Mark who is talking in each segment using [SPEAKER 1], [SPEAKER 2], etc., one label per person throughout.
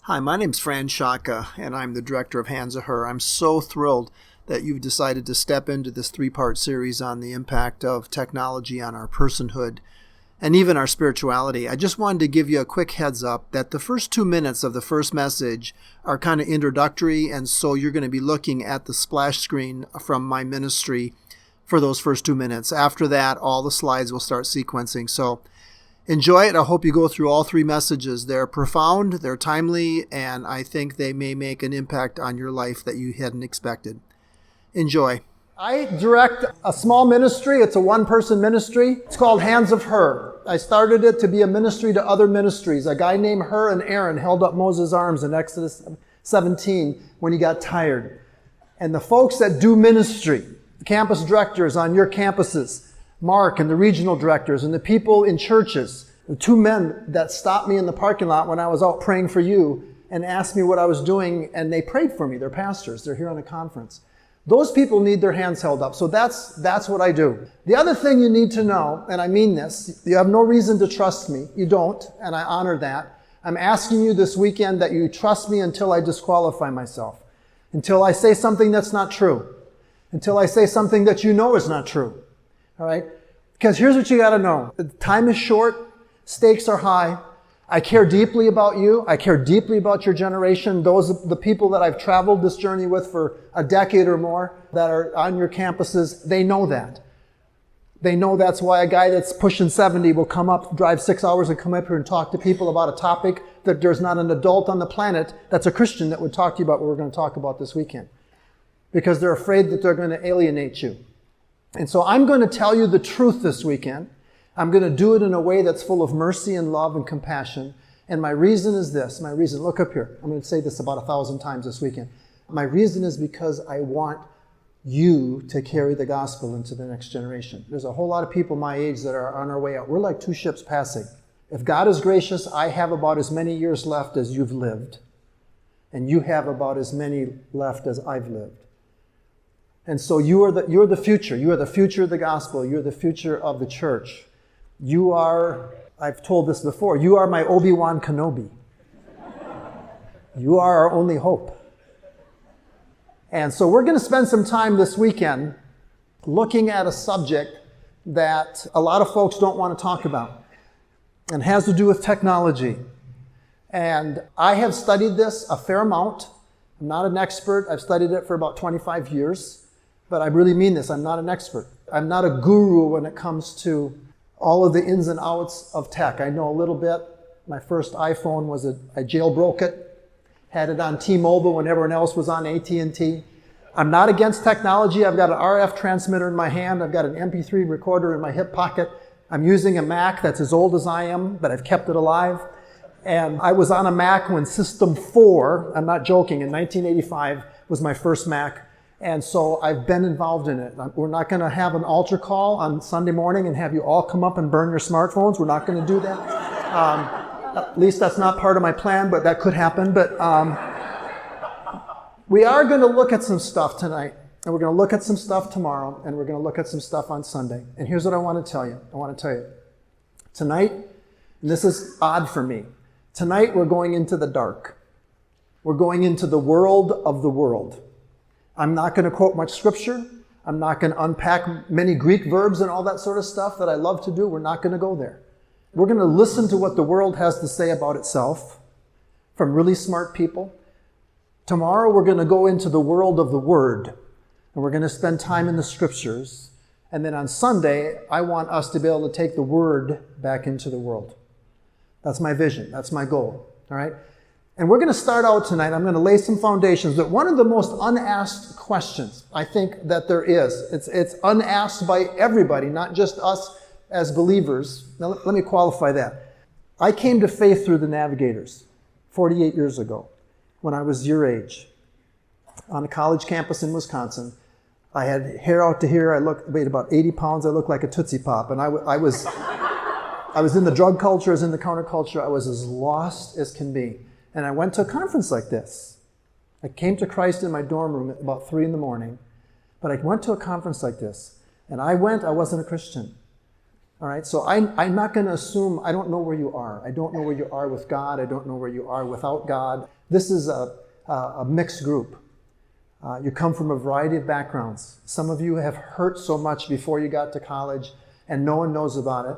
[SPEAKER 1] Hi, my name's Fran Shaka, and I'm the director of Hands of Her. I'm so thrilled that you've decided to step into this three-part series on the impact of technology on our personhood and even our spirituality. I just wanted to give you a quick heads up that the first 2 minutes of the first message are kind of introductory, and so you're going to be looking at the splash screen from my ministry for those first 2 minutes. After that, all the slides will start sequencing. So enjoy it. I hope you go through all three messages. They're profound, they're timely, and I think they may make an impact on your life that you hadn't expected. Enjoy. I direct a small ministry. It's a one-person ministry. It's called Hands of Her. I started it to be a ministry to other ministries. A guy named Hur and Aaron held up Moses' arms in Exodus 17 when he got tired. And the folks that do ministry, the campus directors on your campuses, Mark and the regional directors and the people in churches, the two men that stopped me in the parking lot when I was out praying for you and asked me what I was doing, and they prayed for me. They're pastors. They're here on a conference. Those people need their hands held up. So that's what I do. The other thing you need to know, and I mean this, you have no reason to trust me. You don't, and I honor that. I'm asking you this weekend that you trust me until I disqualify myself, until I say something that's not true, until I say something that you know is not true. All right? Because here's what you got to know. The time is short. Stakes are high. I care deeply about you. I care deeply about your generation. The people that I've traveled this journey with for a decade or more that are on your campuses, they know that. They know that's why a guy that's pushing 70 will come up, drive 6 hours and come up here and talk to people about a topic that there's not an adult on the planet that's a Christian that would talk to you about what we're going to talk about this weekend. Because they're afraid that they're going to alienate you. And so I'm going to tell you the truth this weekend. I'm going to do it in a way that's full of mercy and love and compassion. And my reason is this. My reason, look up here. I'm going to say this about 1,000 times this weekend. My reason is because I want you to carry the gospel into the next generation. There's a whole lot of people my age that are on our way out. We're like two ships passing. If God is gracious, I have about as many years left as you've lived. And you have about as many left as I've lived. And so you're the future. You are the future of the gospel. You're the future of the church. You are, I've told this before, you are my Obi-Wan Kenobi. You are our only hope. And so we're going to spend some time this weekend looking at a subject that a lot of folks don't want to talk about and has to do with technology. And I have studied this a fair amount. I'm not an expert. I've studied it for about 25 years. But I really mean this. I'm not an expert. I'm not a guru when it comes to all of the ins and outs of tech. I know a little bit. My first iPhone was I jailbroke it, had it on T-Mobile when everyone else was on AT&T. I'm not against technology. I've got an RF transmitter in my hand. I've got an MP3 recorder in my hip pocket. I'm using a Mac that's as old as I am, but I've kept it alive. And I was on a Mac when System 4, I'm not joking, in 1985 was my first Mac. And so I've been involved in it. We're not going to have an altar call on Sunday morning and have you all come up and burn your smartphones. We're not going to do that. At least that's not part of my plan, but that could happen. But we are going to look at some stuff tonight, and we're going to look at some stuff tomorrow, and we're going to look at some stuff on Sunday. And here's what I want to tell you. Tonight, and this is odd for me, tonight we're going into the dark. We're going into the world of the world. I'm not going to quote much scripture. I'm not going to unpack many Greek verbs and all that sort of stuff that I love to do. We're not going to go there. We're going to listen to what the world has to say about itself from really smart people. Tomorrow we're going to go into the world of the Word, and we're going to spend time in the scriptures. And then on Sunday, I want us to be able to take the Word back into the world. That's my vision. That's my goal. All right? And we're going to start out tonight. I'm going to lay some foundations. But one of the most unasked questions I think that there is, it's unasked by everybody, not just us as believers. Now, let me qualify that. I came to faith through the Navigators 48 years ago when I was your age on a college campus in Wisconsin. I had hair out to here. I weighed about 80 pounds. I looked like a Tootsie Pop. And I was in the drug culture, I was in the counterculture. I was as lost as can be. And I went to a conference like this. I came to Christ in my dorm room at about 3 a.m, but I went to a conference like this. And I wasn't a Christian. All right, so I'm not going to assume I don't know where you are. I don't know where you are with God. I don't know where you are without God. This is a mixed group. You come from a variety of backgrounds. Some of you have hurt so much before you got to college, and no one knows about it.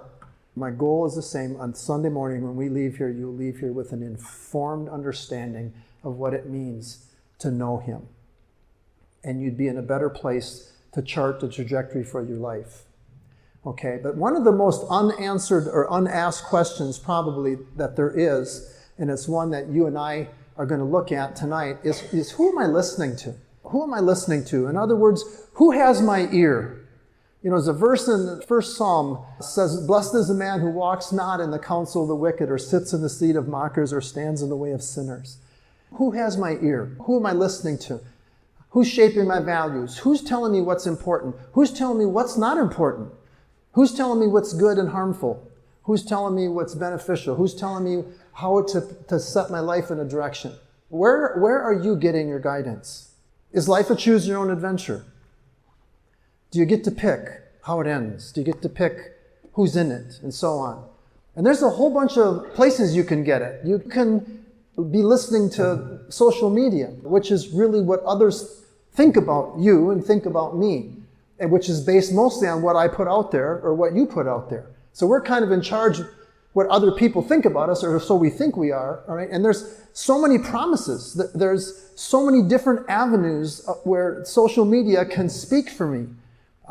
[SPEAKER 1] My goal is the same. On Sunday morning when we leave here, you'll leave here with an informed understanding of what it means to know Him. And you'd be in a better place to chart the trajectory for your life. Okay, but one of the most unanswered or unasked questions probably that there is, and it's one that you and I are going to look at tonight, is who am I listening to? Who am I listening to? In other words, who has my ear? You know, there's a verse in the first Psalm that says, "Blessed is the man who walks not in the counsel of the wicked, or sits in the seat of mockers, or stands in the way of sinners." Who has my ear? Who am I listening to? Who's shaping my values? Who's telling me what's important? Who's telling me what's not important? Who's telling me what's good and harmful? Who's telling me what's beneficial? Who's telling me how to set my life in a direction? Where are you getting your guidance? Is life a choose your own adventure? Do you get to pick how it ends? Do you get to pick who's in it? And so on. And there's a whole bunch of places you can get it. You can be listening to social media, which is really what others think about you and think about me, and which is based mostly on what I put out there or what you put out there. So we're kind of in charge of what other people think about us, or so we think we are, all right? And there's so many promises. There's so many different avenues where social media can speak for me.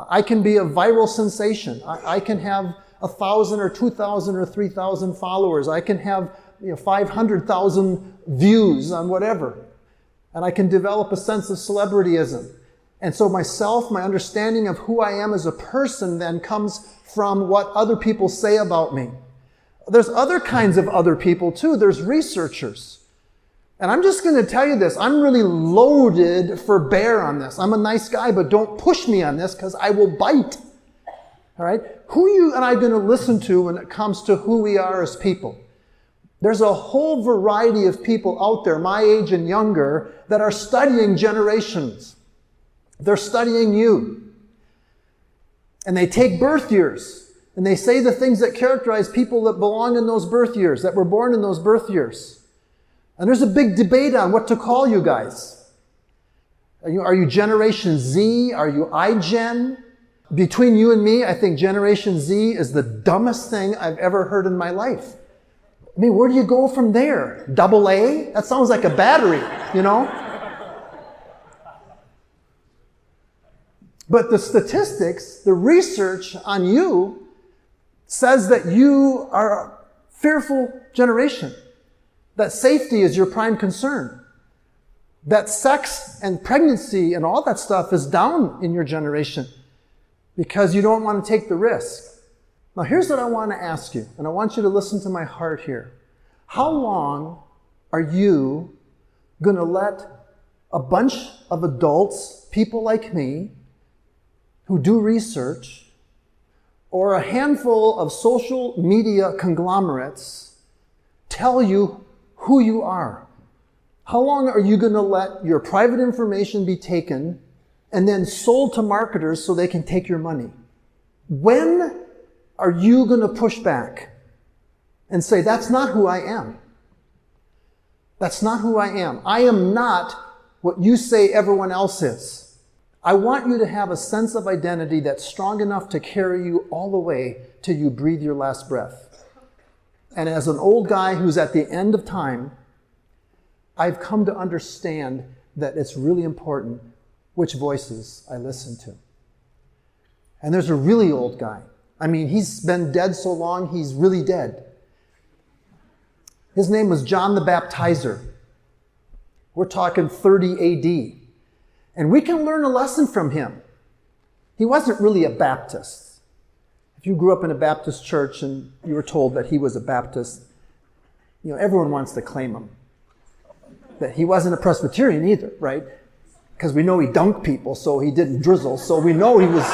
[SPEAKER 1] I can be a viral sensation. I can have 1,000 or 2,000 or 3,000 followers. I can have 500,000 views on whatever. And I can develop a sense of celebrityism. And so my understanding of who I am as a person then comes from what other people say about me. There's other kinds of other people too. There's researchers. And I'm just going to tell you this. I'm really loaded for bear on this. I'm a nice guy, but don't push me on this because I will bite. All right? Who are you and I going to listen to when it comes to who we are as people? There's a whole variety of people out there, my age and younger, that are studying generations. They're studying you. And they take birth years. And they say the things that characterize people that belong in those birth years, that were born in those birth years. And there's a big debate on what to call you guys. Are you Generation Z? Are you iGen? Between you and me, I think Generation Z is the dumbest thing I've ever heard in my life. I mean, where do you go from there? Double A? That sounds like a battery, you know? But the statistics, the research on you says that you are a fearful generation. That safety is your prime concern. That sex and pregnancy and all that stuff is down in your generation because you don't want to take the risk. Now here's what I want to ask you, and I want you to listen to my heart here. How long are you going to let a bunch of adults, people like me, who do research, or a handful of social media conglomerates tell you who you are? How long are you going to let your private information be taken and then sold to marketers so they can take your money? When are you going to push back and say, that's not who I am? That's not who I am. I am not what you say everyone else is. I want you to have a sense of identity that's strong enough to carry you all the way till you breathe your last breath. And as an old guy who's at the end of time, I've come to understand that it's really important which voices I listen to. And there's a really old guy. I mean, he's been dead so long, he's really dead. His name was John the Baptizer. We're talking 30 AD. And we can learn a lesson from him. He wasn't really a Baptist. If you grew up in a Baptist church and you were told that he was a Baptist, everyone wants to claim him. That he wasn't a Presbyterian either, right? Because we know he dunked people, so he didn't drizzle, so we know he was,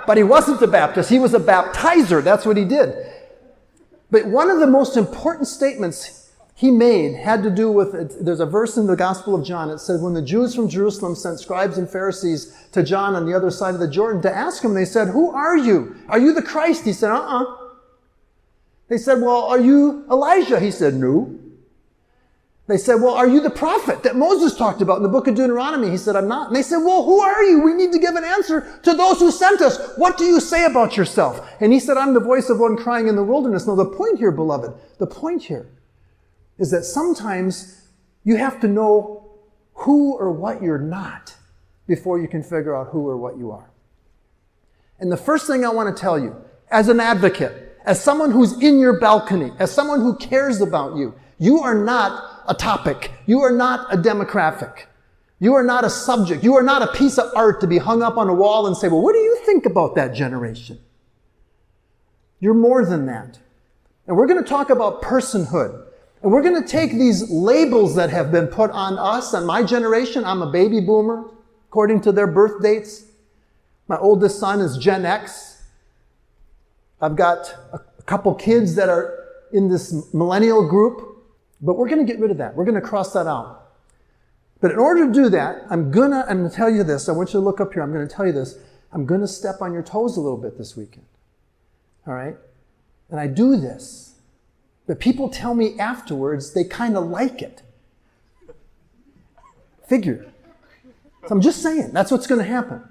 [SPEAKER 1] But he wasn't a Baptist, he was a baptizer, that's what he did. But one of the most important statements he made had to do with, there's a verse in the Gospel of John. It says, when the Jews from Jerusalem sent scribes and Pharisees to John on the other side of the Jordan to ask him, they said, who are you? Are you the Christ? He said, They said, well, are you Elijah? He said, no. They said, well, are you the prophet that Moses talked about in the book of Deuteronomy? He said, I'm not. And they said, well, who are you? We need to give an answer to those who sent us. What do you say about yourself? And he said, I'm the voice of one crying in the wilderness. Now, the point here, beloved, the point here is that sometimes you have to know who or what you're not before you can figure out who or what you are. And the first thing I want to tell you, as an advocate, as someone who's in your balcony, as someone who cares about you, you are not a topic. You are not a demographic. You are not a subject. You are not a piece of art to be hung up on a wall and say, well, what do you think about that generation? You're more than that. And we're going to talk about personhood. And we're going to take these labels that have been put on us and my generation. I'm a baby boomer, according to their birth dates. My oldest son is Gen X. I've got a couple kids that are in this millennial group. But we're going to get rid of that. We're going to cross that out. But in order to do that, I'm going to tell you this. I want you to look up here. I'm going to tell you this. I'm going to step on your toes a little bit this weekend. All right? And I do this. But people tell me afterwards they kind of like it. Figure. So I'm just saying, that's what's going to happen.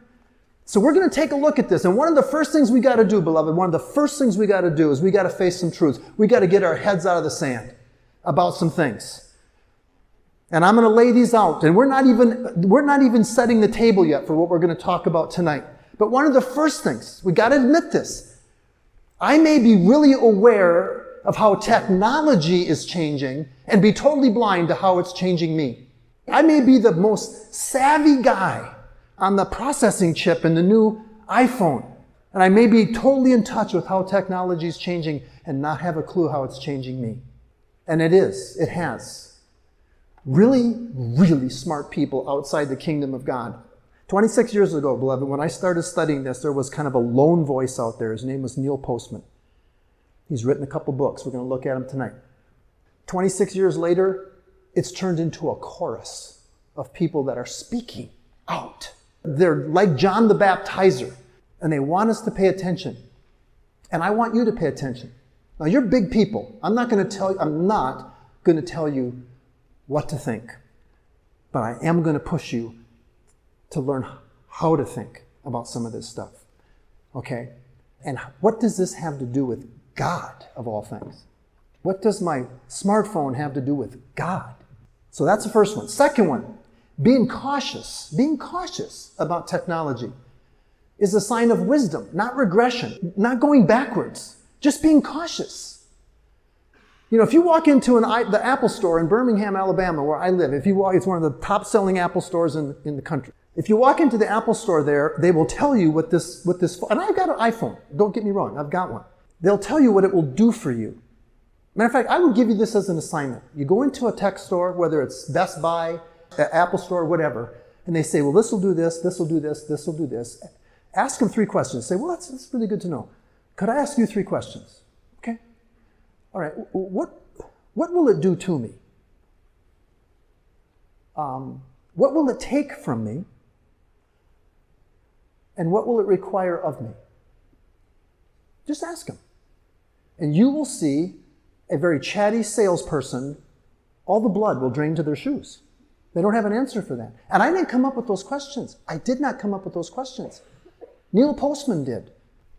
[SPEAKER 1] So we're going to take a look at this. And one of the first things we got to do, beloved, one of the first things we got to do is we got to face some truths. We got to get our heads out of the sand about some things. And I'm going to lay these out. And we're not even setting the table yet for what we're going to talk about tonight. But one of the first things, we got to admit this. I may be really aware of how technology is changing and be totally blind to how it's changing me. I may be the most savvy guy on the processing chip in the new iPhone. And I may be totally in touch with how technology is changing and not have a clue how it's changing me. And it has. Really, really smart people outside the kingdom of God. 26 years ago, beloved, when I started studying this, there was kind of a lone voice out there. His name was Neil Postman. He's written a couple books. We're going to look at them tonight. 26 years later, it's turned into a chorus of people that are speaking out. They're like John the Baptizer, and they want us to pay attention. And I want you to pay attention. Now, you're big people. I'm not going to tell you what to think. But I am going to push you to learn how to think about some of this stuff. Okay? And what does this have to do with God, of all things? What does my smartphone have to do with God? So that's the first one. Second one, being cautious about technology is a sign of wisdom, not regression, not going backwards. Just being cautious. You know, if you walk into the Apple store in Birmingham, Alabama, where I live, it's one of the top-selling Apple stores in the country. If you walk into the Apple store there, they will tell you what this, and I've got an iPhone. Don't get me wrong, I've got one. They'll tell you what it will do for you. Matter of fact, I would give you this as an assignment. You go into a tech store, whether it's Best Buy, Apple Store, whatever, and they say, well, this will do this, this will do this, this will do this. Ask them 3 questions. Say, well, that's really good to know. Could I ask you 3 questions? Okay. All right. What will it do to me? What will it take from me? And what will it require of me? Just ask them. And you will see a very chatty salesperson, all the blood will drain to their shoes. They don't have an answer for that. And I didn't come up with those questions. I did not come up with those questions. Neil Postman did.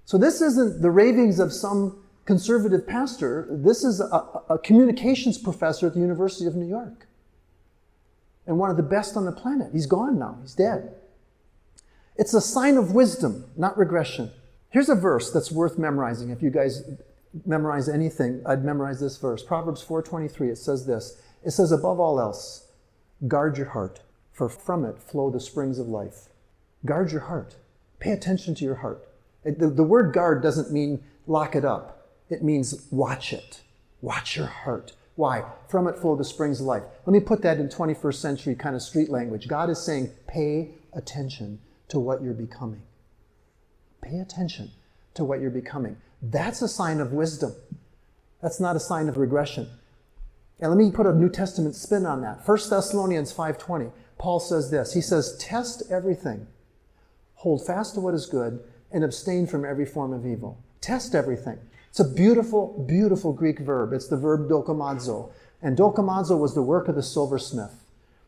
[SPEAKER 1] So this isn't the ravings of some conservative pastor. This is a communications professor at the University of New York. And one of the best on the planet. He's gone now. He's dead. It's a sign of wisdom, not regression. Here's a verse that's worth memorizing. If you guys memorize anything, I'd memorize this verse. Proverbs 4:23, it says this. It says, above all else, guard your heart, for from it flow the springs of life. Guard your heart. Pay attention to your heart. The word guard doesn't mean lock it up. It means watch it. Watch your heart. Why? From it flow the springs of life. Let me put that in 21st century kind of street language. God is saying, pay attention to what you're becoming. Pay attention to what you're becoming. That's a sign of wisdom. That's not a sign of regression. And let me put a New Testament spin on that. 1 Thessalonians 5:20, Paul says this. He says, test everything, hold fast to what is good, and abstain from every form of evil. Test everything. It's a beautiful, beautiful Greek verb. It's the verb dokimazo. And dokimazo was the work of the silversmith.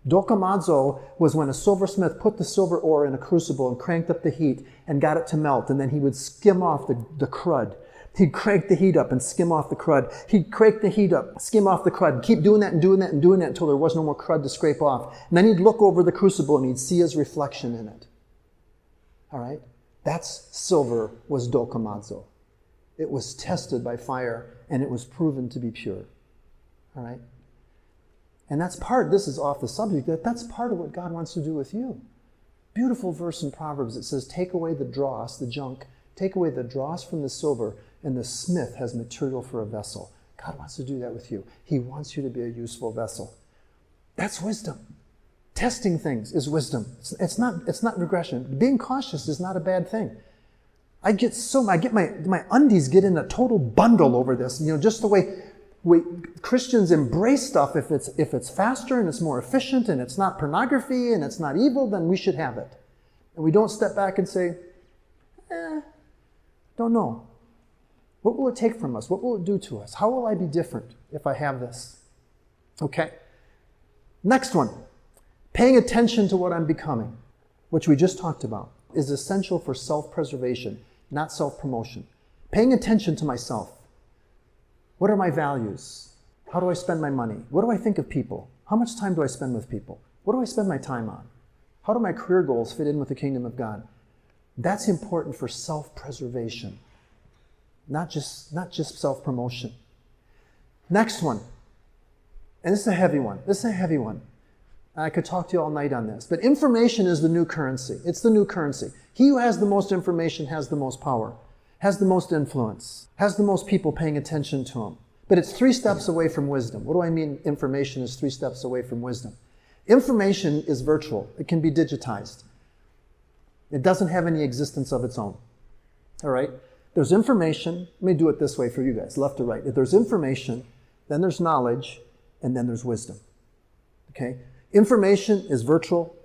[SPEAKER 1] Dokimazo was when a silversmith put the silver ore in a crucible and cranked up the heat and got it to melt, and then he would skim off the crud. He'd crank the heat up and skim off the crud. He'd crank the heat up, skim off the crud, and keep doing that and doing that and doing that until there was no more crud to scrape off. And then he'd look over the crucible and he'd see his reflection in it. All right? That's silver was dokimazo. It was tested by fire and it was proven to be pure. All right? And that's part, this is off the subject, that's part of what God wants to do with you. Beautiful verse in Proverbs. It says, take away the dross, the junk, take away the dross from the silver, and the smith has material for a vessel. God wants to do that with you. He wants you to be a useful vessel. That's wisdom. Testing things is wisdom. It's not regression. Being cautious is not a bad thing. I get my undies get in a total bundle over this. Just the way Christians embrace stuff. If it's faster and it's more efficient and it's not pornography and it's not evil, then we should have it. And we don't step back and say, don't know. What will it take from us? What will it do to us? How will I be different if I have this? Okay. Next one. Paying attention to what I'm becoming, which we just talked about, is essential for self-preservation, not self-promotion. Paying attention to myself. What are my values? How do I spend my money? What do I think of people? How much time do I spend with people? What do I spend my time on? How do my career goals fit in with the kingdom of God? That's important for self-preservation, not just self-promotion. Next one, and this is a heavy one. I could talk to you all night on this, but information is the new currency. It's the new currency. He who has the most information has the most power, has the most influence, has the most people paying attention to him. But it's 3 steps away from wisdom. What do I mean information is 3 steps away from wisdom? Information is virtual. It can be digitized. It doesn't have any existence of its own. All right? There's information. Let me do it this way for you guys, left to right. If there's information, then there's knowledge, and then there's wisdom. Okay? Information is virtual.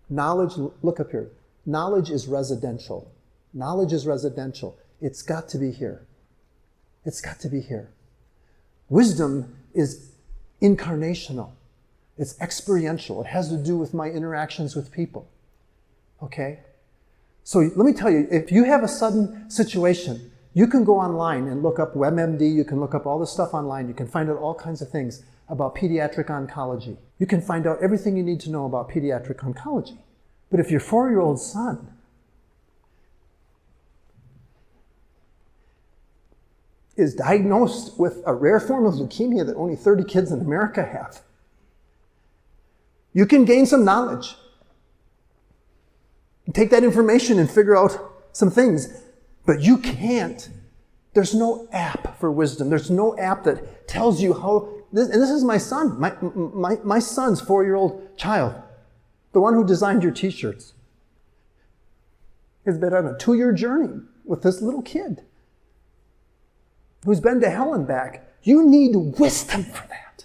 [SPEAKER 1] Knowledge, look up here. Knowledge is residential. Knowledge is residential. It's got to be here. It's got to be here. Wisdom is incarnational. It's experiential. It has to do with my interactions with people. Okay? So let me tell you, if you have a sudden situation, you can go online and look up WebMD, you can look up all this stuff online, you can find out all kinds of things about pediatric oncology. You can find out everything you need to know about pediatric oncology. But if your 4-year-old son is diagnosed with a rare form of leukemia that only 30 kids in America have, you can gain some knowledge. Take that information and figure out some things, but you can't. There's no app for wisdom. There's no app that tells you how, and this is my son, my son's 4-year-old child, the one who designed your t-shirts, has been on a 2-year journey with this little kid who's been to hell and back. You need wisdom for that.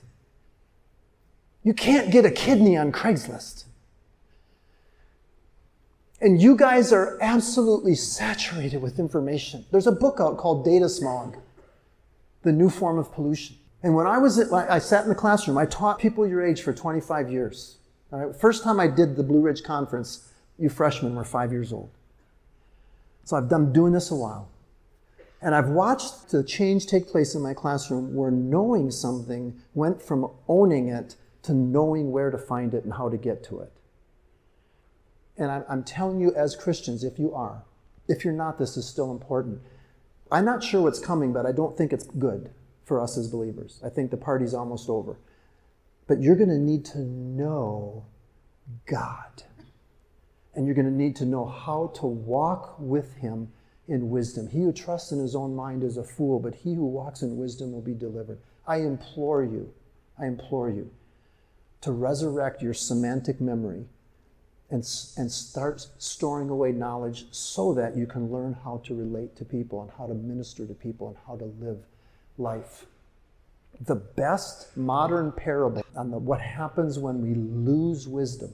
[SPEAKER 1] You can't get a kidney on Craigslist. And you guys are absolutely saturated with information. There's a book out called Data Smog, the new form of pollution. And when I sat in the classroom, I taught people your age for 25 years. All right? First time I did the Blue Ridge Conference, you freshmen were 5 years old. So I've been doing this a while. And I've watched the change take place in my classroom where knowing something went from owning it to knowing where to find it and how to get to it. And I'm telling you as Christians, if you are, if you're not, this is still important. I'm not sure what's coming, but I don't think it's good for us as believers. I think the party's almost over. But you're going to need to know God. And you're going to need to know how to walk with him in wisdom. He who trusts in his own mind is a fool, but he who walks in wisdom will be delivered. I implore you to resurrect your semantic memory and start storing away knowledge so that you can learn how to relate to people and how to minister to people and how to live life. the best modern parable on what happens when we lose wisdom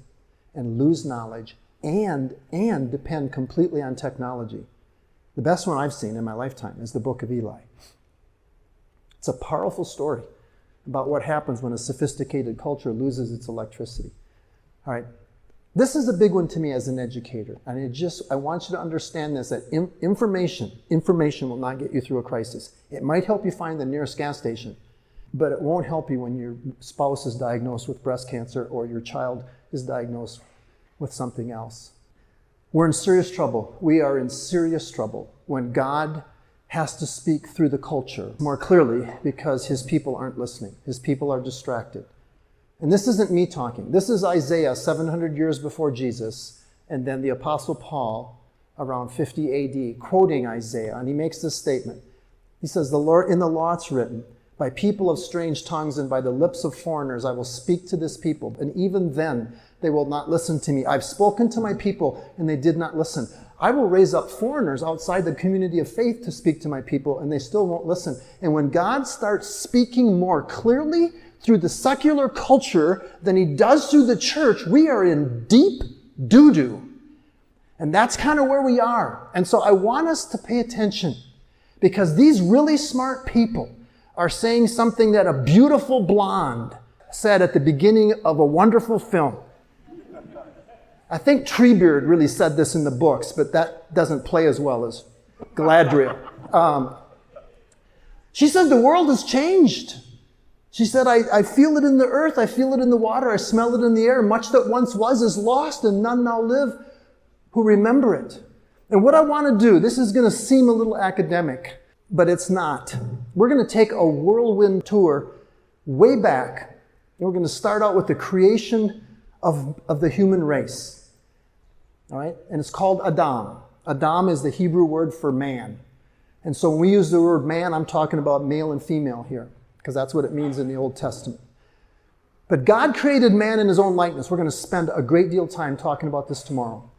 [SPEAKER 1] and lose knowledge and depend completely on technology. The best one I've seen in my lifetime is the Book of Eli. It's a powerful story about what happens when a sophisticated culture loses its electricity. All right. This is a big one to me as an educator. And I want you to understand this, that information will not get you through a crisis. It might help you find the nearest gas station, but it won't help you when your spouse is diagnosed with breast cancer or your child is diagnosed with something else. We're in serious trouble. We are in serious trouble when God has to speak through the culture more clearly because his people aren't listening. His people are distracted. And this isn't me talking. This is Isaiah 700 years before Jesus, and then the Apostle Paul around 50 AD quoting Isaiah, and he makes this statement. He says, in the law it's written, by people of strange tongues and by the lips of foreigners I will speak to this people, and even then they will not listen to me. I've spoken to my people, and they did not listen. I will raise up foreigners outside the community of faith to speak to my people, and they still won't listen. And when God starts speaking more clearly through the secular culture than he does through the church, we are in deep doo-doo. And that's kind of where we are. And so I want us to pay attention, because these really smart people are saying something that a beautiful blonde said at the beginning of a wonderful film. I think Treebeard really said this in the books, but that doesn't play as well as Galadriel. She said, the world has changed. She said, I feel it in the earth, I feel it in the water, I smell it in the air. Much that once was is lost, and none now live who remember it. And what I want to do, this is going to seem a little academic, but it's not. We're going to take a whirlwind tour way back, and we're going to start out with the creation of the human race. All right? And it's called Adam. Adam is the Hebrew word for man. And so when we use the word man, I'm talking about male and female here, because that's what it means in the Old Testament. But God created man in his own likeness. We're going to spend a great deal of time talking about this tomorrow.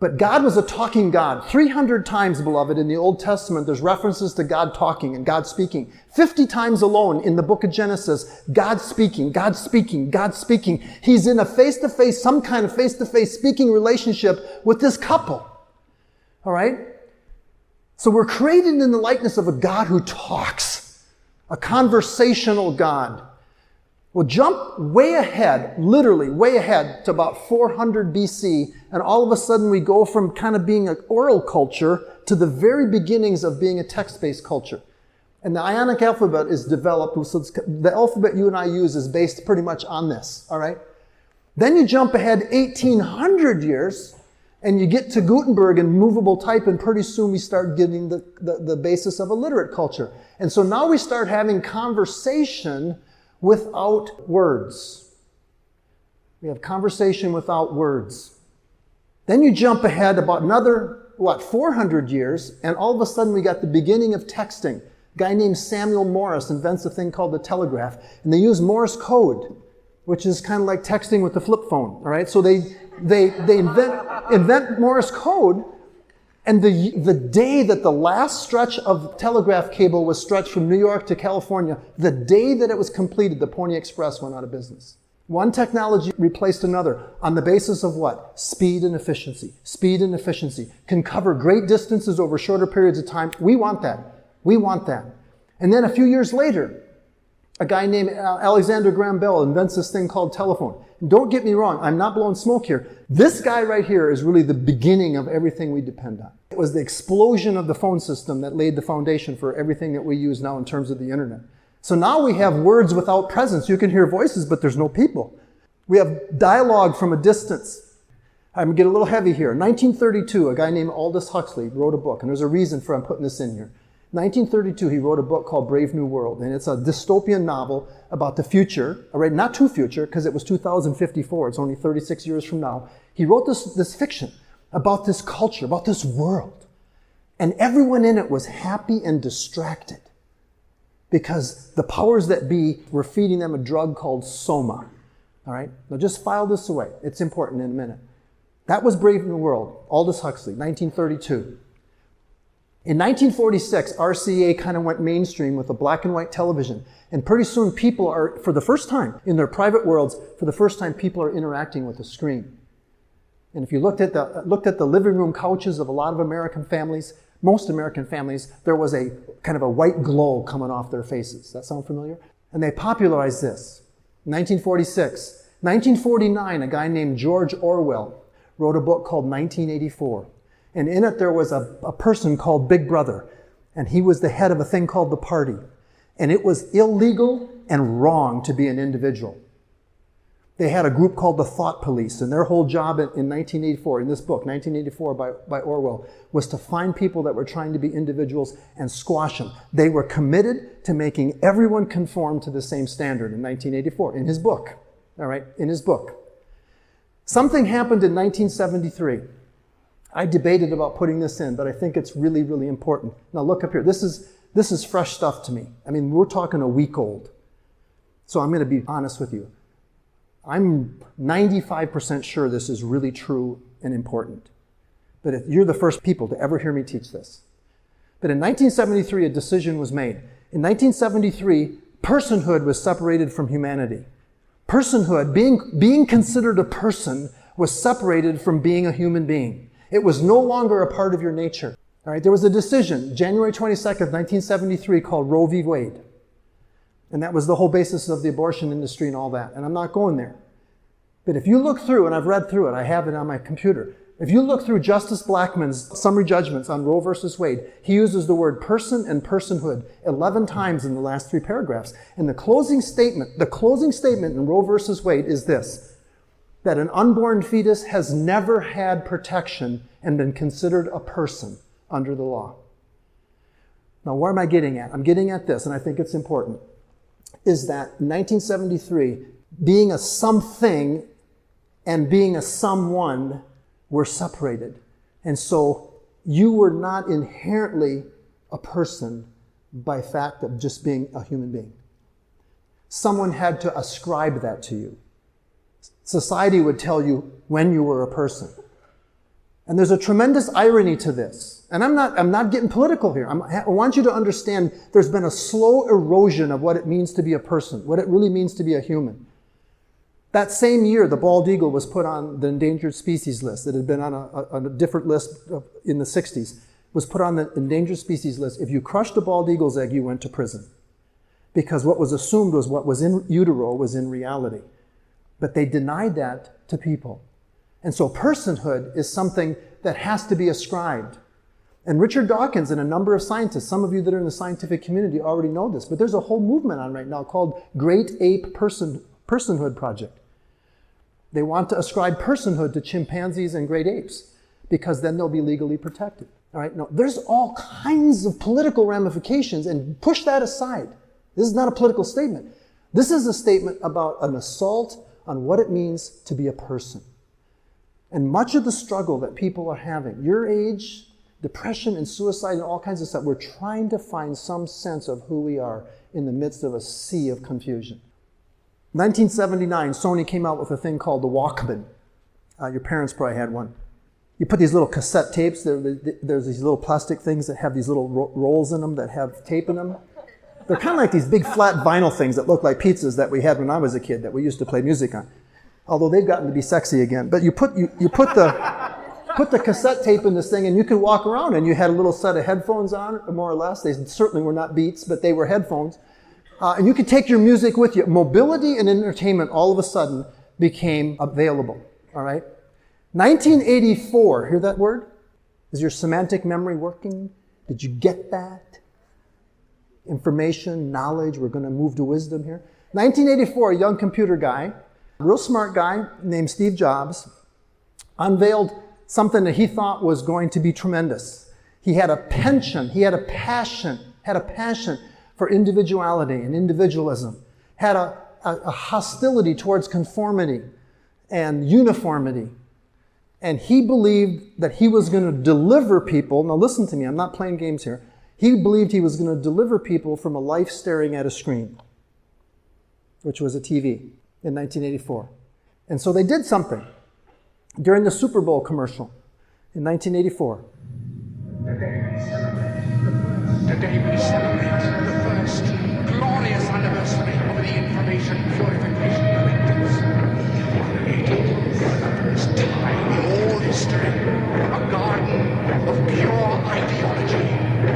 [SPEAKER 1] But God was a talking God. 300 times, beloved, in the Old Testament, there's references to God talking and God speaking. 50 times alone in the book of Genesis, God speaking, God speaking, God speaking. He's in a face-to-face, some kind of face-to-face speaking relationship with this couple. All right? So we're created in the likeness of a God who talks, a conversational God. Well, jump way ahead, literally way ahead to about 400 BC, and all of a sudden we go from kind of being an oral culture to the very beginnings of being a text-based culture. And the Ionic alphabet is developed, so the alphabet you and I use is based pretty much on this, all right? Then you jump ahead 1,800 years, and you get to Gutenberg and movable type, and pretty soon we start getting the basis of a literate culture. And so now we start having conversation without words. We have conversation without words. Then you jump ahead about another, 400 years, and all of a sudden we got the beginning of texting. A guy named Samuel Morse invents a thing called the telegraph, and they use Morse code, which is kind of like texting with the flip phone, all right? So they invent Morse code, and the day that the last stretch of telegraph cable was stretched from New York to California, the day that it was completed, the Pony Express went out of business. One technology replaced another on the basis of what? Speed and efficiency. Speed and efficiency can cover great distances over shorter periods of time. We want that. We want that. And then a few years later, a guy named Alexander Graham Bell invents this thing called telephone. And don't get me wrong, I'm not blowing smoke here. This guy right here is really the beginning of everything we depend on. It was the explosion of the phone system that laid the foundation for everything that we use now in terms of the internet. So now we have words without presence. You can hear voices, but there's no people. We have dialogue from a distance. I'm going to get a little heavy here. 1932, a guy named Aldous Huxley wrote a book, and there's a reason for I'm putting this in here. 1932, he wrote a book called Brave New World, and it's a dystopian novel about the future, all right, not too future, because it was 2054, it's only 36 years from now. He wrote this fiction about this culture, about this world, and everyone in it was happy and distracted because the powers that be were feeding them a drug called Soma, all right? Now just file this away. It's important in a minute. That was Brave New World, Aldous Huxley, 1932. In 1946, RCA kind of went mainstream with a black and white television. And pretty soon people are, for the first time in their private worlds, for the first time people are interacting with a screen. And if you looked at the living room couches of a lot of American families, most American families, there was a kind of a white glow coming off their faces. Does that sound familiar? And they popularized this. 1946. 1949, a guy named George Orwell wrote a book called 1984. And in it there was a person called Big Brother. And he was the head of a thing called the Party. And it was illegal and wrong to be an individual. They had a group called the Thought Police, and their whole job in 1984, in this book, 1984 by Orwell, was to find people that were trying to be individuals and squash them. They were committed to making everyone conform to the same standard in 1984, in his book. All right, in his book. Something happened in 1973. I debated about putting this in, but I think it's really, really important. Now look up here. This is fresh stuff to me. I mean, we're talking a week old. So I'm going to be honest with you. I'm 95% sure this is really true and important. But if you're the first people to ever hear me teach this. But in 1973, a decision was made. In 1973, personhood was separated from humanity. Personhood, being considered a person, was separated from being a human being. It was no longer a part of your nature. All right, there was a decision, January 22nd, 1973, called Roe v. Wade. And that was the whole basis of the abortion industry and all that. And I'm not going there. But if you look through, and I've read through it, I have it on my computer. If you look through Justice Blackmun's summary judgments on Roe versus Wade, he uses the word person and personhood 11 times in the last 3 paragraphs. And the closing statement in Roe versus Wade is this, that an unborn fetus has never had protection and been considered a person under the law. Now, where am I getting at? I'm getting at this, and I think it's important, is that in 1973, being a something and being a someone were separated. And so you were not inherently a person by fact of just being a human being. Someone had to ascribe that to you. Society would tell you when you were a person. And there's a tremendous irony to this. And I'm not getting political here. I want you to understand there's been a slow erosion of what it means to be a person, what it really means to be a human. That same year, the bald eagle was put on the endangered species list. It had been on a different list in the 60s. Was put on the endangered species list. If you crushed a bald eagle's egg, you went to prison. Because what was assumed was what was in utero was in reality. But they denied that to people. And so personhood is something that has to be ascribed. And Richard Dawkins and a number of scientists, some of you that are in the scientific community already know this, but there's a whole movement on right now called Great Ape Personhood Project. They want to ascribe personhood to chimpanzees and great apes because then they'll be legally protected. All right? No, there's all kinds of political ramifications, and push that aside. This is not a political statement. This is a statement about an assault on what it means to be a person. And much of the struggle that people are having, your age, depression and suicide and all kinds of stuff, we're trying to find some sense of who we are in the midst of a sea of confusion. 1979, Sony came out with a thing called the Walkman. Your parents probably had one. You put these little cassette tapes, there's these little plastic things that have these little rolls in them that have tape in them. They're kind of like these big flat vinyl things that look like pizzas that we had when I was a kid that we used to play music on. Although they've gotten to be sexy again. But you put the cassette tape in this thing and you could walk around and you had a little set of headphones on, more or less. They certainly were not Beats, but they were headphones. And you could take your music with you. Mobility and entertainment all of a sudden became available. All right? 1984, hear that word? Is your semantic memory working? Did you get that? Information, knowledge, we're going to move to wisdom here. 1984, a young computer guy, a real smart guy named Steve Jobs, unveiled something that he thought was going to be tremendous. He had a penchant, he had a passion for individuality and individualism, had a hostility towards conformity and uniformity. And he believed that he was going to deliver people, now listen to me, I'm not playing games here. He believed he was going to deliver people from a life staring at a screen, which was a TV in 1984. And so they did something. During the Super Bowl commercial in 1984.
[SPEAKER 2] Today we celebrate the first glorious anniversary of the Information Purification Directives. Created for the first time in all history, a garden of pure ideology,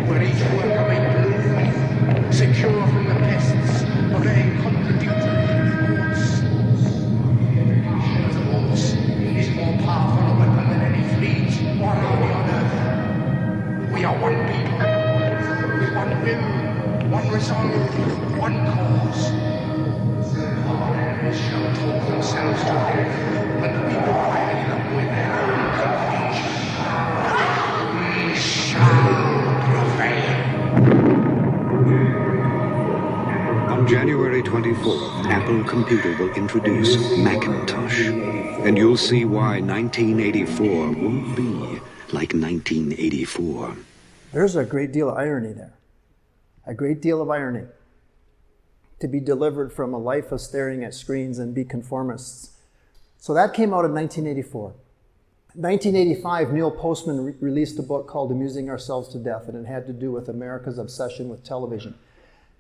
[SPEAKER 2] where each worker may bloom, secure from the pests of their contradictory reports. Purification, of course, is more powerful a weapon than any fleet or army on earth. We are one people, with one will, one resolve, one cause. Our enemies shall talk themselves to death, and we will bury them with their own confusion. We shall prevail.
[SPEAKER 3] On January 24th, Apple Computer will introduce Macintosh. And you'll see why 1984 won't be like 1984.
[SPEAKER 1] There's a great deal of irony there. A great deal of irony. To be delivered from a life of staring at screens and be conformists. So that came out in 1984. 1985, Neil Postman released a book called Amusing Ourselves to Death, and it had to do with America's obsession with television.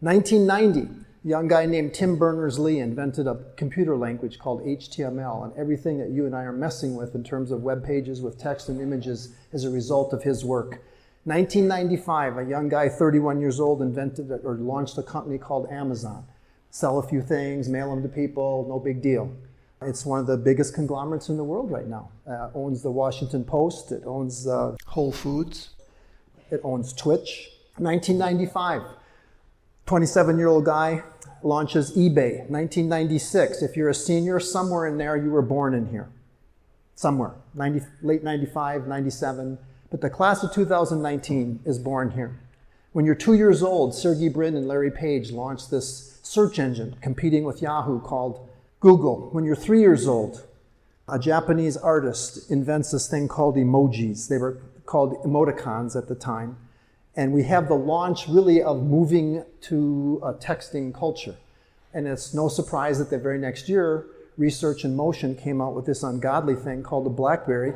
[SPEAKER 1] 1990, a young guy named Tim Berners-Lee invented a computer language called HTML, and everything that you and I are messing with in terms of web pages with text and images is a result of his work. 1995, a young guy, 31 years old, invented or launched a company called Amazon. Sell a few things, mail them to people, no big deal. It's one of the biggest conglomerates in the world right now. Owns the Washington Post, it owns Whole Foods, it owns Twitch. 1995, 27-year-old guy launches eBay. 1996, if you're a senior, somewhere in there, you were born in here. Somewhere, late 95, 97. But the class of 2019 is born here. When you're 2 years old, Sergey Brin and Larry Page launched this search engine competing with Yahoo called Google. When you're 3 years old, a Japanese artist invents this thing called emojis. They were called emoticons at the time. And we have the launch really of moving to a texting culture. And it's no surprise that the very next year, Research in Motion came out with this ungodly thing called the BlackBerry.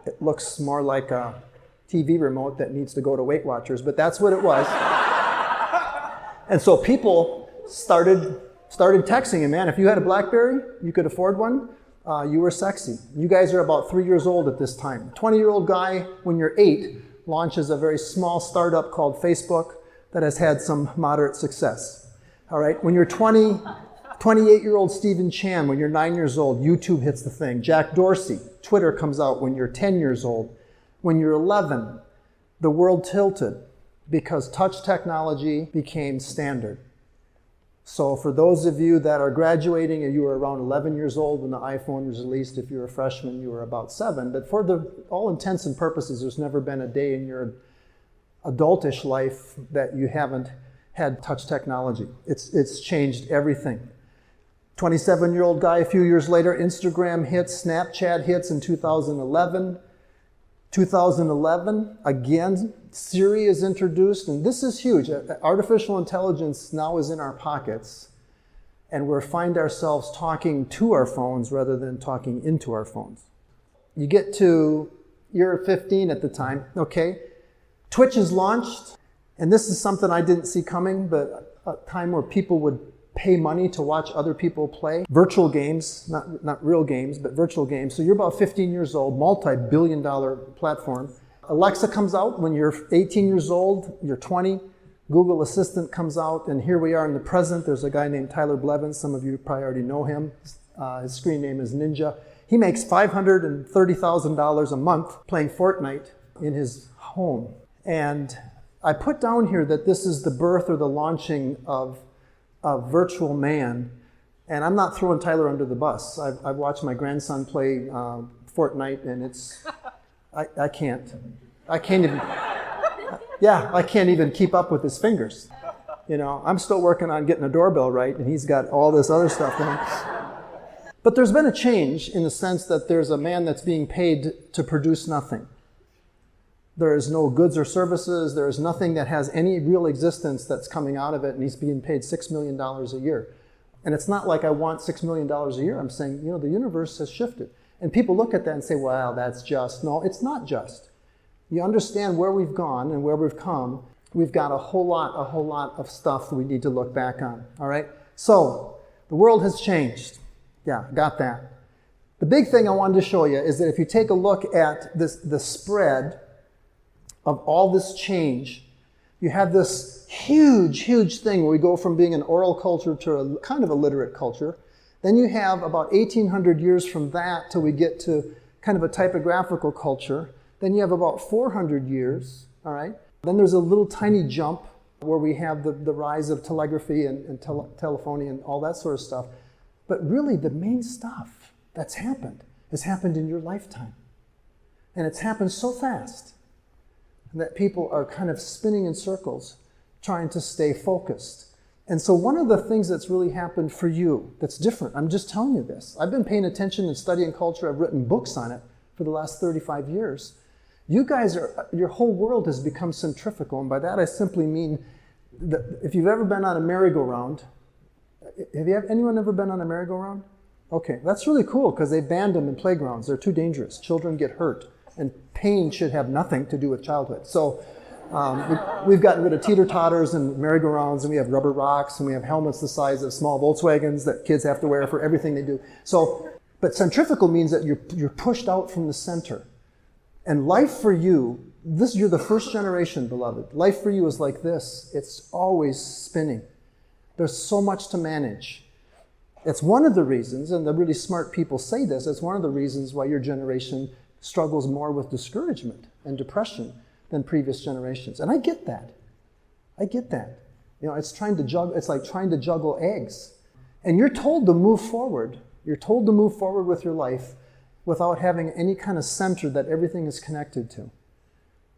[SPEAKER 1] It looks more like a TV remote that needs to go to Weight Watchers, but that's what it was. And so people started texting, and man, if you had a BlackBerry, you could afford one, you were sexy. You guys are about 3 years old at this time. 20-year-old guy, when you're 8, launches a very small startup called Facebook that has had some moderate success. All right, when you're 28-year-old Stephen Chan, when you're 9 years old, YouTube hits the thing. Jack Dorsey, Twitter comes out when you're 10 years old. When you're 11, the world tilted because touch technology became standard. So for those of you that are graduating and you were around 11 years old when the iPhone was released, if you're a freshman, you were about 7. But for all intents and purposes, there's never been a day in your adultish life that you haven't had touch technology. It's changed everything. 27-year-old guy, a few years later, Instagram hits, Snapchat hits in 2011. 2011, again, Siri is introduced, and this is huge. Artificial intelligence now is in our pockets, and we find ourselves talking to our phones rather than talking into our phones. You get to, you're 15 at the time, okay? Twitch is launched, and this is something I didn't see coming, but a time where people would pay money to watch other people play. Virtual games, not real games, but virtual games. So you're about 15 years old, multi-billion-dollar platform. Alexa comes out when you're 18 years old, you're 20. Google Assistant comes out, and here we are in the present. There's a guy named Tyler Blevins. Some of you probably already know him. His screen name is Ninja. He makes $530,000 a month playing Fortnite in his home. And I put down here that this is the birth or the launching of a virtual man. And I'm not throwing Tyler under the bus. I've watched my grandson play Fortnite, and it's, I can't even keep up with his fingers. You know, I'm still working on getting a doorbell right, and he's got all this other stuff going. But there's been a change in the sense that there's a man that's being paid to produce nothing. There is no goods or services. There is nothing that has any real existence that's coming out of it, and he's being paid $6 million a year. And it's not like I want $6 million a year. I'm saying, you know, the universe has shifted. And people look at that and say, well, that's just. No, it's not just. you understand where we've gone and where we've come, we've got a whole lot of stuff that we need to look back on, all right? So, the world has changed. Yeah, got that. The big thing I wanted to show you is that if you take a look at the spread of all this change, you have this huge thing where we go from being an oral culture to a kind of a literate culture. Then you have about 1,800 years from that till we get to kind of a typographical culture. Then you have about 400 years, all right? Then there's a little tiny jump where we have the rise of telegraphy and telephony and all that sort of stuff. But really the main stuff that's happened has happened in your lifetime. And it's happened so fast that people are kind of spinning in circles trying to stay focused. And so one of the things that's really happened for you that's different, I'm just telling you this. I've been paying attention and studying culture. I've written books on it for the last 35 years. You guys your whole world has become centrifugal. And by that I simply mean that if you've ever been on a merry-go-round, anyone ever been on a merry-go-round? Okay, that's really cool because they banned them in playgrounds. They're too dangerous. Children get hurt. And pain should have nothing to do with childhood. So we've gotten rid of teeter-totters and merry-go-rounds, and we have rubber rocks, and we have helmets the size of small Volkswagens that kids have to wear for everything they do. So, but centrifugal means that you're pushed out from the center. And life for you, you're the first generation, beloved. Life for you is like this. It's always spinning. There's so much to manage. It's one of the reasons, and the really smart people say this, it's one of the reasons why your generation struggles more with discouragement and depression than previous generations. And I get that. I get that. You know, it's like trying to juggle eggs. And you're told to move forward. You're told to move forward with your life without having any kind of center that everything is connected to.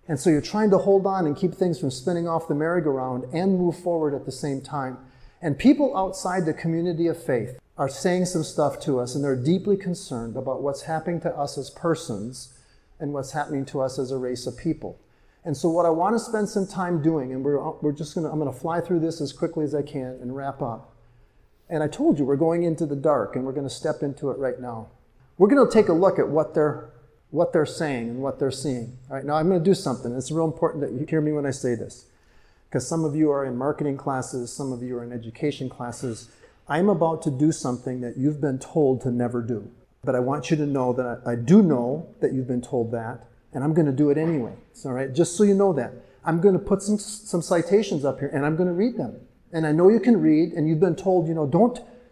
[SPEAKER 1] And so you're trying to hold on and keep things from spinning off the merry-go-round and move forward at the same time. And people outside the community of faith are saying some stuff to us, and they're deeply concerned about what's happening to us as persons and what's happening to us as a race of people. And so what I want to spend some time doing, and I'm going to fly through this as quickly as I can and wrap up. And I told you we're going into the dark, and we're going to step into it right now. We're going to take a look at what they're saying and what they're seeing. All right, now I'm going to do something. It's real important that you hear me when I say this, because some of you are in marketing classes, some of you are in education classes. I'm about to do something that you've been told to never do. But I want you to know that I do know that you've been told that, and I'm going to do it anyway. All right, just so you know that. I'm going to put some citations up here, and I'm going to read them. And I know you can read, and you've been told,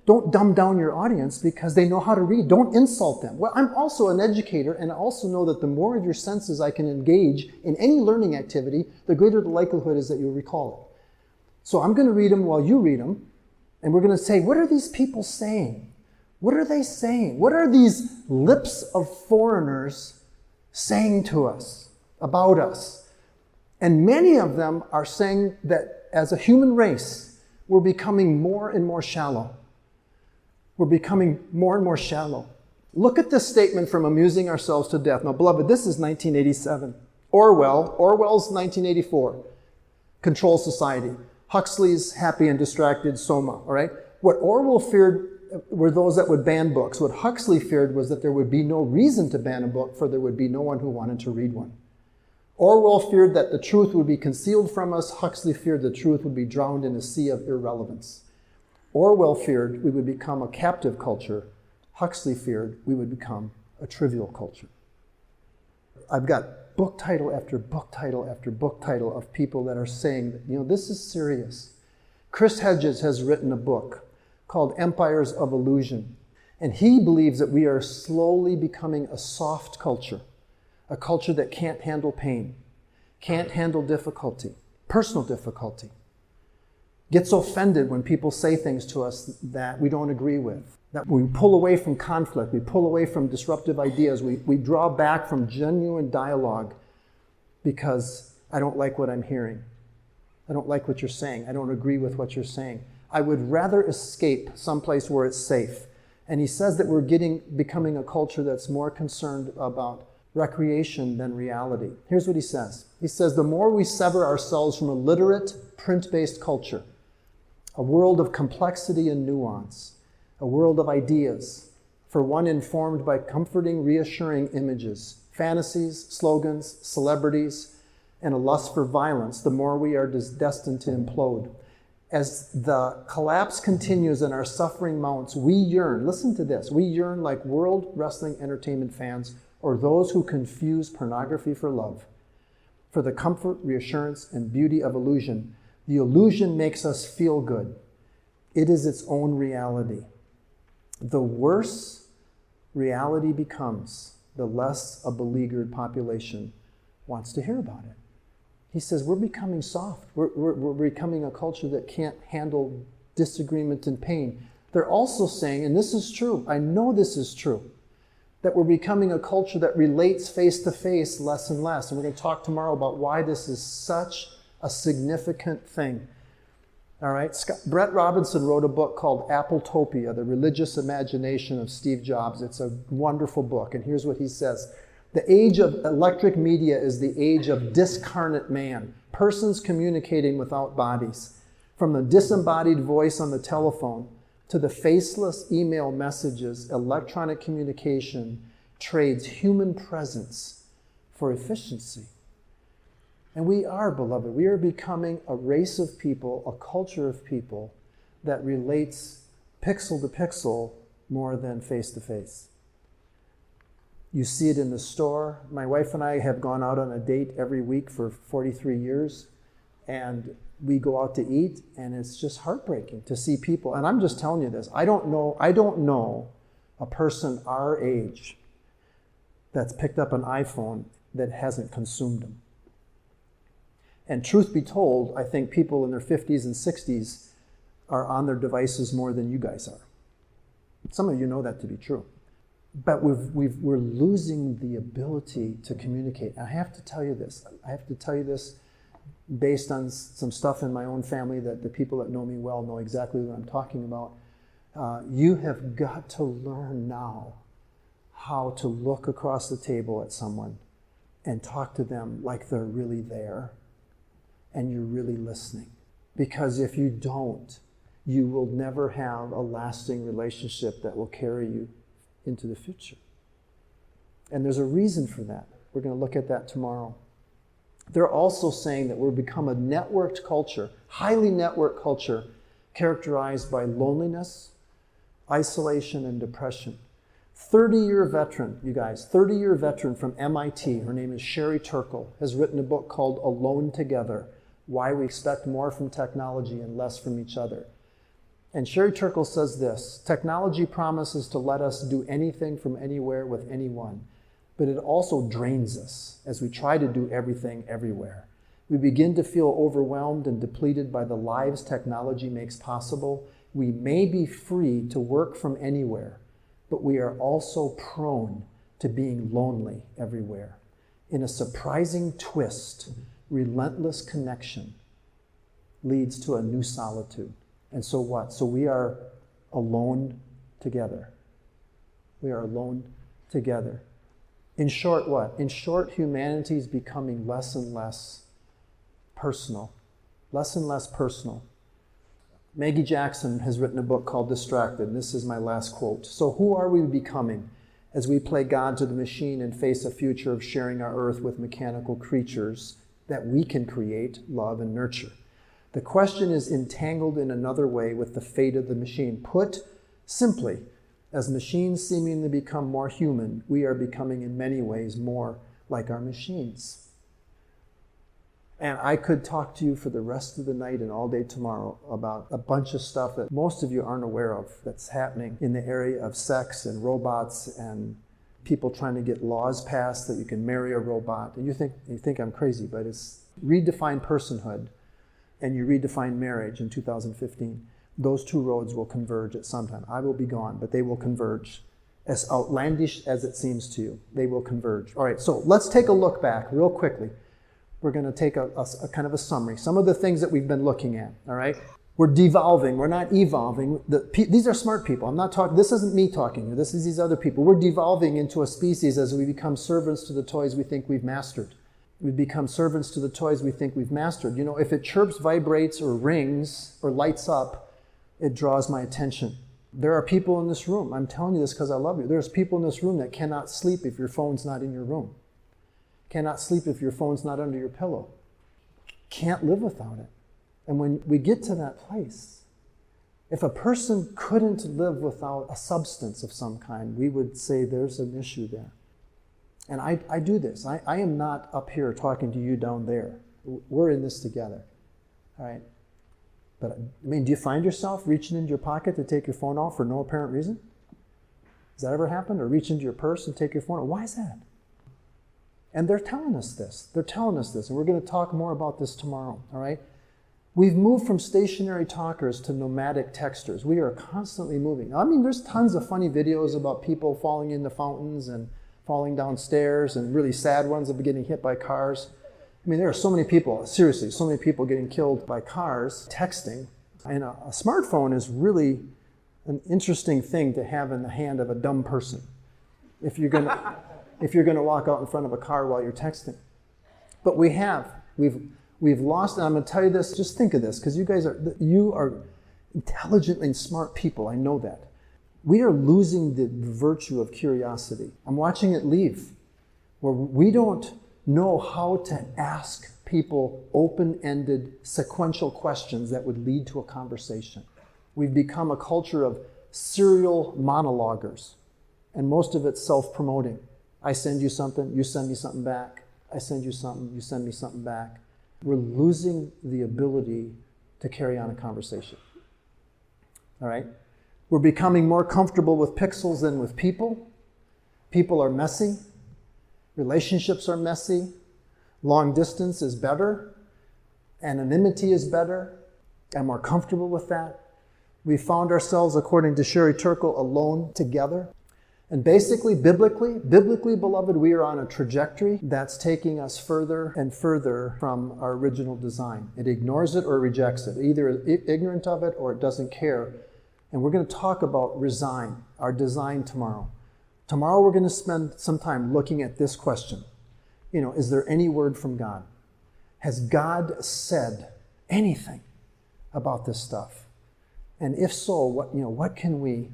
[SPEAKER 1] don't dumb down your audience because they know how to read. Don't insult them. Well, I'm also an educator, and I also know that the more of your senses I can engage in any learning activity, the greater the likelihood is that you'll recall it. So I'm going to read them while you read them, and we're going to say, what are these people saying? What are they saying? What are these lips of foreigners saying to us, about us? And many of them are saying that as a human race, we're becoming more and more shallow. We're becoming more and more shallow. Look at this statement from Amusing Ourselves to Death. Now, beloved, this is 1987. Orwell's 1984. Control Society. Huxley's Happy and Distracted Soma, all right? What Orwell feared were those that would ban books. What Huxley feared was that there would be no reason to ban a book, for there would be no one who wanted to read one. Orwell feared that the truth would be concealed from us. Huxley feared the truth would be drowned in a sea of irrelevance. Orwell feared we would become a captive culture. Huxley feared we would become a trivial culture. I've got book title after book title after book title of people that are saying that, this is serious. Chris Hedges has written a book called Empires of Illusion, and he believes that we are slowly becoming a soft culture, a culture that can't handle pain, can't handle difficulty, personal difficulty, gets offended when people say things to us that we don't agree with, that we pull away from conflict, we pull away from disruptive ideas, we draw back from genuine dialogue because I don't like what I'm hearing. I don't like what you're saying. I don't agree with what you're saying. I would rather escape someplace where it's safe. And he says that we're becoming a culture that's more concerned about recreation than reality. Here's what he says. He says, the more we sever ourselves from a literate, print-based culture, a world of complexity and nuance, a world of ideas, for one informed by comforting, reassuring images, fantasies, slogans, celebrities, and a lust for violence, the more we are destined to implode. As the collapse continues and our suffering mounts, we yearn, listen to this, we yearn like World Wrestling Entertainment fans or those who confuse pornography for love, for the comfort, reassurance, and beauty of illusion. The illusion makes us feel good. It is its own reality. The worse reality becomes, the less a beleaguered population wants to hear about it. He says we're becoming soft. We're becoming a culture that can't handle disagreement and pain. They're also saying, and this is true, I know this is true, that we're becoming a culture that relates face to face less and less. And we're going to talk tomorrow about why this is such a significant thing. All right, Brett Robinson wrote a book called Appletopia, The Religious Imagination of Steve Jobs. It's a wonderful book, and here's what he says. The age of electric media is the age of discarnate man, persons communicating without bodies. From the disembodied voice on the telephone to the faceless email messages, electronic communication trades human presence for efficiency. And we are, beloved, we are becoming a race of people, a culture of people that relates pixel to pixel more than face to face. You see it in the store. My wife and I have gone out on a date every week for 43 years, and we go out to eat, and it's just heartbreaking to see people. And I'm just telling you this. I don't know a person our age that's picked up an iPhone that hasn't consumed them. And truth be told, I think people in their 50s and 60s are on their devices more than you guys are. Some of you know that to be true. But we're losing the ability to communicate. I have to tell you this. I have to tell you this based on some stuff in my own family that the people that know me well know exactly what I'm talking about. You have got to learn now how to look across the table at someone and talk to them like they're really there and you're really listening. Because if you don't, you will never have a lasting relationship that will carry you into the future. And there's a reason for that. We're going to look at that tomorrow. They're also saying that we've become a networked culture, highly networked culture, characterized by loneliness, isolation, and depression. 30-year veteran, you guys, 30-year veteran from MIT, her name is Sherry Turkle, has written a book called Alone Together, Why We Expect More from Technology and Less from Each Other. And Sherry Turkle says this, technology promises to let us do anything from anywhere with anyone, but it also drains us as we try to do everything everywhere. We begin to feel overwhelmed and depleted by the lives technology makes possible. We may be free to work from anywhere, but we are also prone to being lonely everywhere. In a surprising twist, relentless connection leads to a new solitude. And so what? So we are alone together. We are alone together. In short, what? In short, humanity is becoming less and less personal. Less and less personal. Maggie Jackson has written a book called Distracted, and this is my last quote. So who are we becoming as we play God to the machine and face a future of sharing our earth with mechanical creatures that we can create, love, and nurture? The question is entangled in another way with the fate of the machine. Put simply, as machines seemingly become more human, we are becoming in many ways more like our machines. And I could talk to you for the rest of the night and all day tomorrow about a bunch of stuff that most of you aren't aware of that's happening in the area of sex and robots and people trying to get laws passed that you can marry a robot. And you think I'm crazy, but it's redefine personhood. And you redefine marriage in 2015, those two roads will converge at some time. I will be gone, but they will converge. As outlandish as it seems to you, they will converge. All right, so let's take a look back real quickly. We're going to take a kind of a summary. Some of the things that we've been looking at, all right? We're devolving. We're not evolving. These are smart people. I'm not talking, this isn't me talking here. This is these other people. We're devolving into a species as we become servants to the toys we think we've mastered. We become servants to the toys we think we've mastered. You know, if it chirps, vibrates, or rings, or lights up, it draws my attention. There are people in this room, I'm telling you this because I love you, there's people in this room that cannot sleep if your phone's not in your room. Cannot sleep if your phone's not under your pillow. Can't live without it. And when we get to that place, if a person couldn't live without a substance of some kind, we would say there's an issue there. And I do this. I am not up here talking to you down there. We're in this together. All right? But, I mean, do you find yourself reaching into your pocket to take your phone off for no apparent reason? Has that ever happened? Or reach into your purse and take your phone off? Why is that? And they're telling us this. They're telling us this. And we're going to talk more about this tomorrow. All right? We've moved from stationary talkers to nomadic texters. We are constantly moving. I mean, there's tons of funny videos about people falling into fountains and falling down stairs, and really sad ones of getting hit by cars. I mean, there are so many people, seriously, so many people getting killed by cars, texting. And a smartphone is really an interesting thing to have in the hand of a dumb person if you're going to walk out in front of a car while you're texting. But we've lost, and I'm going to tell you this, just think of this, because you are intelligent and smart people, I know that. We are losing the virtue of curiosity. I'm watching it leave, where we don't know how to ask people open-ended, sequential questions that would lead to a conversation. We've become a culture of serial monologuers, and most of it's self-promoting. I send you something, you send me something back. I send you something, you send me something back. We're losing the ability to carry on a conversation. All right? We're becoming more comfortable with pixels than with people. People are messy. Relationships are messy. Long distance is better. Anonymity is better. I'm more comfortable with that. We found ourselves, according to Sherry Turkle, alone together. And basically, biblically, beloved, we are on a trajectory that's taking us further and further from our original design. It ignores it or rejects it, either ignorant of it or it doesn't care. And we're going to talk about resign, our design tomorrow. Tomorrow we're going to spend some time looking at this question. Is there any word from God? Has God said anything about this stuff? And if so, what can we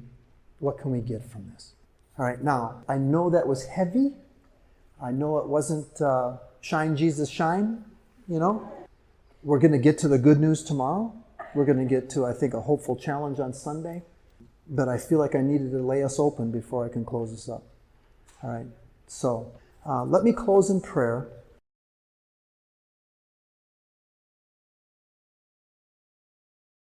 [SPEAKER 1] get from this? All right, now, I know that was heavy. I know it wasn't shine, Jesus, shine, We're going to get to the good news tomorrow. We're going to get to, I think, a hopeful challenge on Sunday. But I feel like I needed to lay us open before I can close this up. All right, so let me close in prayer.